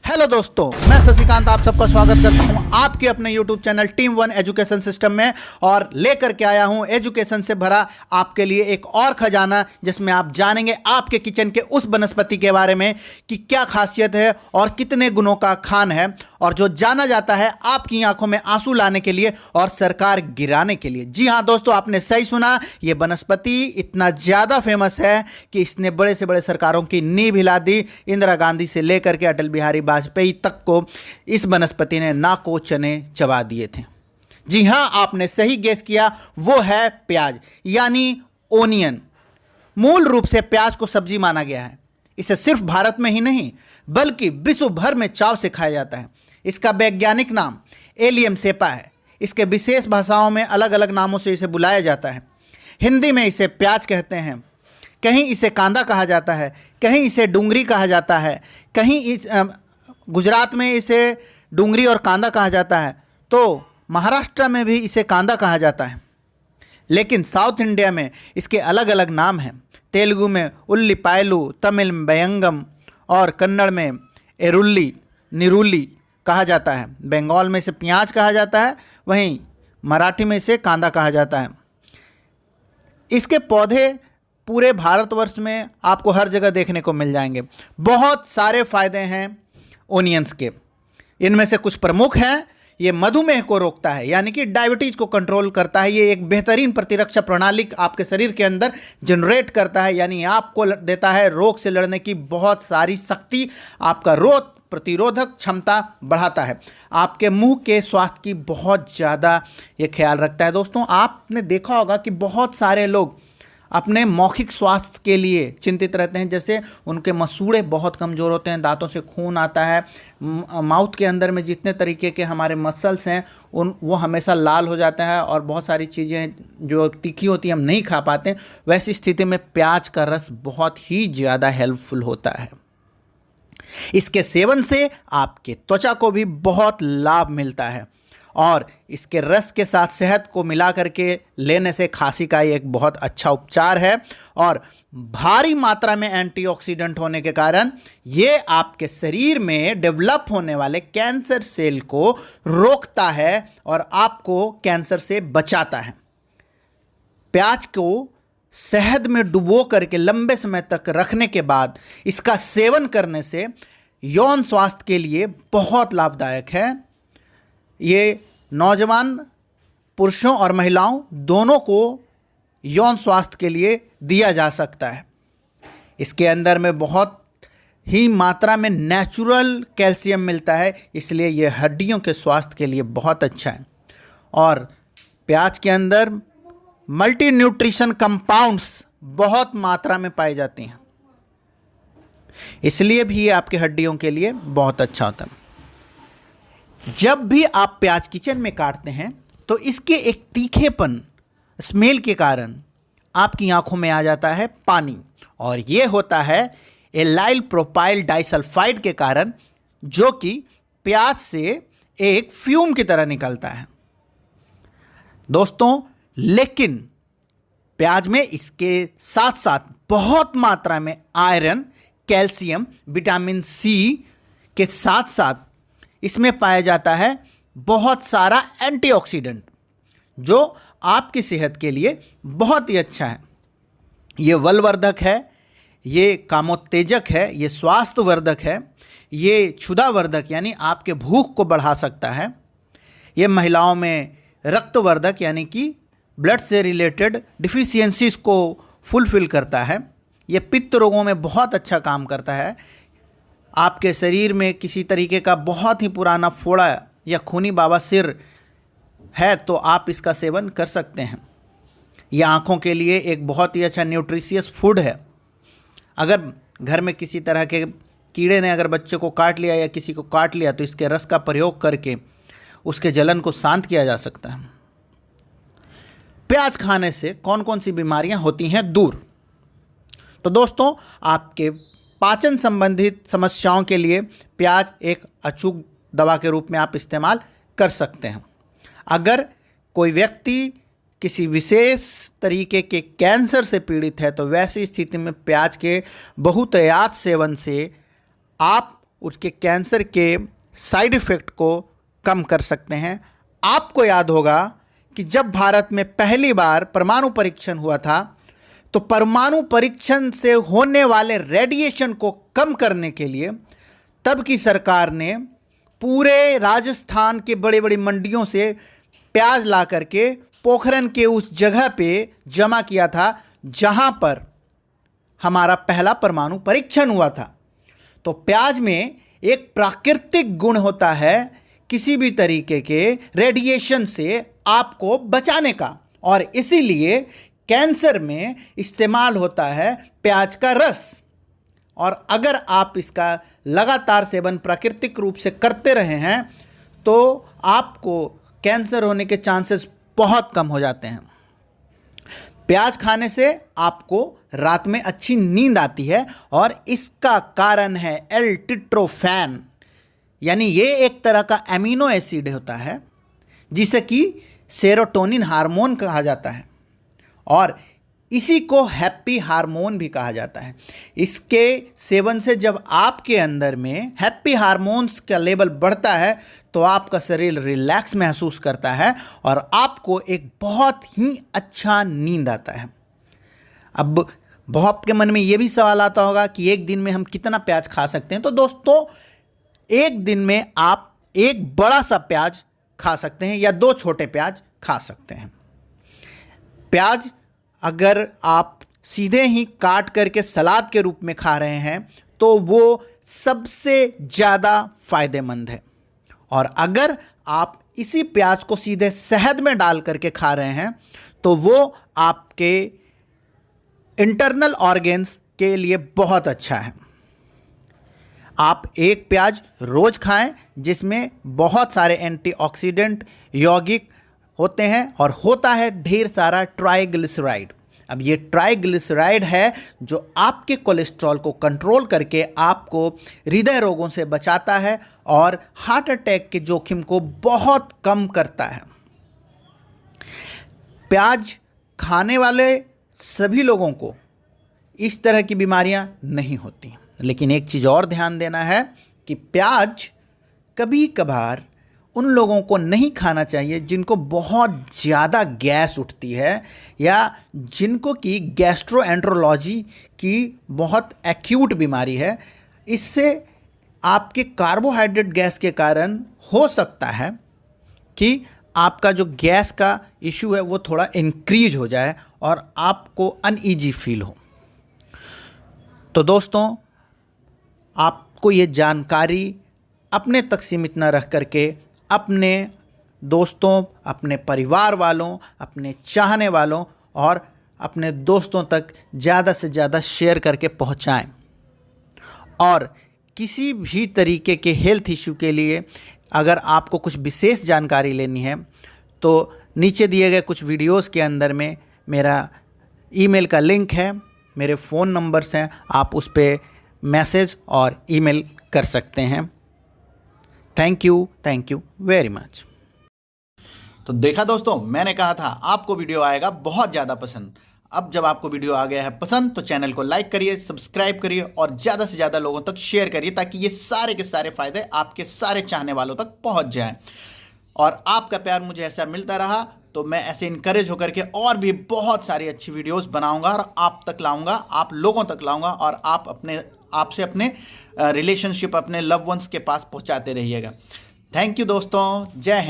Hello दोस्तों, मैं शशिकांत आप सबका स्वागत करता हूं आपके अपने YouTube channel team one education system में और लेकर के आया हूं एजुकेशन से भरा आपके लिए एक और खजाना, जिसमें आप जानेंगे आपके किचन के उस वनस्पति के बारे में कि क्या खासियत है और कितने गुणों का खान है, और जो जाना जाता है आपकी आंखों में आंसू लाने के लिए और सरकार गिराने के लिए। जी हां दोस्तों, आपने सही सुना, ये वनस्पति इतना ज़्यादा फेमस है कि इसने बड़े से बड़े सरकारों की नींव हिला दी। इंदिरा गांधी से लेकर के अटल बिहारी वाजपेयी तक को इस वनस्पति ने नाको चने चबा दिए थे। जी हां, आपने सही गेस किया, वो है प्याज यानी ओनियन। मूल रूप से प्याज को सब्जी माना गया है। इसे सिर्फ भारत में ही नहीं बल्कि विश्व भर में चाव से खाया जाता है। इसका वैज्ञानिक नाम एलियम सेपा है। इसके विशेष भाषाओं में अलग अलग नामों से इसे बुलाया जाता है। हिंदी में इसे प्याज कहते हैं, कहीं इसे कांदा कहा जाता है, कहीं इसे डूंगरी कहा जाता है, कहीं गुजरात में इसे डूंगरी और कांदा कहा जाता है, तो महाराष्ट्र में भी इसे कांदा कहा जाता है। लेकिन साउथ इंडिया में इसके अलग अलग नाम हैं। तेलुगु में उल्लीपायलू, तमिल में बैंगम और कन्नड़ में एरुल्ली निरुल्ली कहा जाता है। बंगाल में इसे प्याज कहा जाता है, वहीं मराठी में इसे कांदा कहा जाता है। इसके पौधे पूरे भारतवर्ष में आपको हर जगह देखने को मिल जाएंगे। बहुत सारे फायदे हैं ओनियंस के। इनमें से कुछ प्रमुख हैं। ये मधुमेह को रोकता है, यानी कि डायबिटीज को कंट्रोल करता है। ये एक बेहतरीन प्रतिरक्षा प्रणाली आपके शरीर के अंदर जनरेट करता है, यानी आपको देता है रोग से लड़ने की बहुत सारी शक्ति। आपका रोग प्रतिरोधक क्षमता बढ़ाता है। आपके मुंह के स्वास्थ्य की बहुत ज़्यादा ये ख्याल रखता है। दोस्तों, आपने देखा होगा कि बहुत सारे लोग अपने मौखिक स्वास्थ्य के लिए चिंतित रहते हैं। जैसे उनके मसूड़े बहुत कमज़ोर होते हैं, दांतों से खून आता है, माउथ के अंदर में जितने तरीके के हमारे मसल्स हैं वो हमेशा लाल हो जाता है, और बहुत सारी चीज़ें जो तीखी होती हैं हम नहीं खा पाते। वैसी स्थिति में प्याज का रस बहुत ही ज़्यादा हेल्पफुल होता है। इसके सेवन से आपके त्वचा को भी बहुत लाभ मिलता है, और इसके रस के साथ शहद को मिला करके लेने से खांसी का एक बहुत अच्छा उपचार है। और भारी मात्रा में एंटीऑक्सीडेंट होने के कारण ये आपके शरीर में डेवलप होने वाले कैंसर सेल को रोकता है और आपको कैंसर से बचाता है। प्याज को शहद में डुबो करके लंबे समय तक रखने के बाद इसका सेवन करने से यौन स्वास्थ्य के लिए बहुत लाभदायक है। ये नौजवान पुरुषों और महिलाओं दोनों को यौन स्वास्थ्य के लिए दिया जा सकता है। इसके अंदर में बहुत ही मात्रा में नेचुरल कैल्शियम मिलता है, इसलिए ये हड्डियों के स्वास्थ्य के लिए बहुत अच्छा है। और प्याज के अंदर मल्टी न्यूट्रिशन कंपाउंड्स बहुत मात्रा में पाए जाते हैं, इसलिए भी ये आपके हड्डियों के लिए बहुत अच्छा होता है। जब भी आप प्याज किचन में काटते हैं तो इसके एक तीखेपन स्मेल के कारण आपकी आंखों में आ जाता है पानी, और ये होता है एलाइल प्रोपाइल डाइसल्फाइड के कारण, जो कि प्याज से एक फ्यूम की तरह निकलता है। दोस्तों, लेकिन प्याज में इसके साथ साथ बहुत मात्रा में आयरन, कैल्शियम, विटामिन सी के साथ साथ इसमें पाया जाता है बहुत सारा एंटीऑक्सीडेंट, जो आपकी सेहत के लिए बहुत ही अच्छा है। ये बलवर्धक है, ये कामोत्तेजक है, ये स्वास्थ्यवर्धक है, ये क्षुधावर्धक यानी आपके भूख को बढ़ा सकता है। ये महिलाओं में रक्तवर्धक यानी कि ब्लड से रिलेटेड डिफिशियंसीज को फुलफिल करता है। ये पित्त रोगों में बहुत अच्छा काम करता है। आपके शरीर में किसी तरीके का बहुत ही पुराना फोड़ा या खूनी बवासीर है तो आप इसका सेवन कर सकते हैं। यह आँखों के लिए एक बहुत ही अच्छा न्यूट्रिशियस फूड है। अगर घर में किसी तरह के कीड़े ने अगर बच्चे को काट लिया या किसी को काट लिया तो इसके रस का प्रयोग करके उसके जलन को शांत किया जा सकता है। प्याज खाने से कौन कौन सी बीमारियां होती हैं दूर? तो दोस्तों, आपके पाचन संबंधित समस्याओं के लिए प्याज एक अचूक दवा के रूप में आप इस्तेमाल कर सकते हैं। अगर कोई व्यक्ति किसी विशेष तरीके के कैंसर से पीड़ित है तो वैसी स्थिति में प्याज के बहुतायत सेवन से आप उसके कैंसर के साइड इफ़ेक्ट को कम कर सकते हैं। आपको याद होगा कि जब भारत में पहली बार परमाणु परीक्षण हुआ था तो परमाणु परीक्षण से होने वाले रेडिएशन को कम करने के लिए तब की सरकार ने पूरे राजस्थान के बड़ी बड़ी मंडियों से प्याज ला करके पोखरण के उस जगह पे जमा किया था जहां पर हमारा पहला परमाणु परीक्षण हुआ था। तो प्याज में एक प्राकृतिक गुण होता है किसी भी तरीके के रेडिएशन से आपको बचाने का, और इसीलिए कैंसर में इस्तेमाल होता है प्याज का रस। और अगर आप इसका लगातार सेवन प्राकृतिक रूप से करते रहे हैं तो आपको कैंसर होने के चांसेस बहुत कम हो जाते हैं। प्याज खाने से आपको रात में अच्छी नींद आती है और इसका कारण है एल-ट्रिप्टोफैन, यानी ये एक तरह का एमिनो एसिड होता है जिसे कि सेरोटोनिन हार्मोन कहा जाता है और इसी को हैप्पी हार्मोन भी कहा जाता है। इसके सेवन से जब आपके अंदर में हैप्पी हार्मोन्स का लेवल बढ़ता है तो आपका शरीर रिलैक्स महसूस करता है और आपको एक बहुत ही अच्छा नींद आता है। अब बहुत के मन में ये भी सवाल आता होगा कि एक दिन में हम कितना प्याज खा सकते हैं। तो दोस्तों, एक दिन में आप एक बड़ा सा प्याज खा सकते हैं या 2 छोटे प्याज खा सकते हैं। प्याज अगर आप सीधे ही काट करके सलाद के रूप में खा रहे हैं तो वो सबसे ज़्यादा फायदेमंद है, और अगर आप इसी प्याज को सीधे शहद में डाल करके खा रहे हैं तो वो आपके इंटरनल ऑर्गन्स के लिए बहुत अच्छा है। आप एक प्याज रोज़ खाएं जिसमें बहुत सारे एंटीऑक्सीडेंट यौगिक होते हैं और होता है ढेर सारा ट्राइग्लिसराइड। अब ये ट्राइग्लिसराइड है जो आपके कोलेस्ट्रॉल को कंट्रोल करके आपको हृदय रोगों से बचाता है और हार्ट अटैक के जोखिम को बहुत कम करता है। प्याज खाने वाले सभी लोगों को इस तरह की बीमारियां नहीं होती, लेकिन एक चीज़ और ध्यान देना है कि प्याज कभी कभार उन लोगों को नहीं खाना चाहिए जिनको बहुत ज़्यादा गैस उठती है या जिनको कि गैस्ट्रोएंट्रोलॉजी की बहुत एक्यूट बीमारी है। इससे आपके कार्बोहाइड्रेट गैस के कारण हो सकता है कि आपका जो गैस का इशू है वो थोड़ा इंक्रीज हो जाए और आपको अनईजी फील हो। तो दोस्तों, आपको ये जानकारी अपने तक सीमित न रख करके अपने दोस्तों, अपने परिवार वालों, अपने चाहने वालों और अपने दोस्तों तक ज़्यादा से ज़्यादा शेयर करके पहुंचाएं। और किसी भी तरीके के हेल्थ इशू के लिए अगर आपको कुछ विशेष जानकारी लेनी है तो नीचे दिए गए कुछ वीडियोस के अंदर में मेरा ईमेल का लिंक है, मेरे फ़ोन नंबर्स हैं, आप उस पर मैसेज और ईमेल कर सकते हैं। Thank you very much. तो देखा दोस्तों, मैंने कहा था आपको वीडियो आएगा बहुत ज़्यादा पसंद। अब जब आपको वीडियो आ गया है पसंद तो चैनल को लाइक करिए, सब्सक्राइब करिए और ज़्यादा से ज़्यादा लोगों तक शेयर करिए ताकि ये सारे के सारे फ़ायदे आपके सारे चाहने वालों तक पहुँच जाएं। और आपका प्यार मुझे ऐसा मिलता रहा तो मैं ऐसे इनकरेज होकर के और भी बहुत सारी अच्छी वीडियोस बनाऊंगा और आप तक लाऊंगा, आप लोगों तक लाऊंगा और आपसे अपने रिलेशनशिप, अपने लव वंस के पास पहुंचाते रहिएगा। थैंक यू दोस्तों, जय हिंद।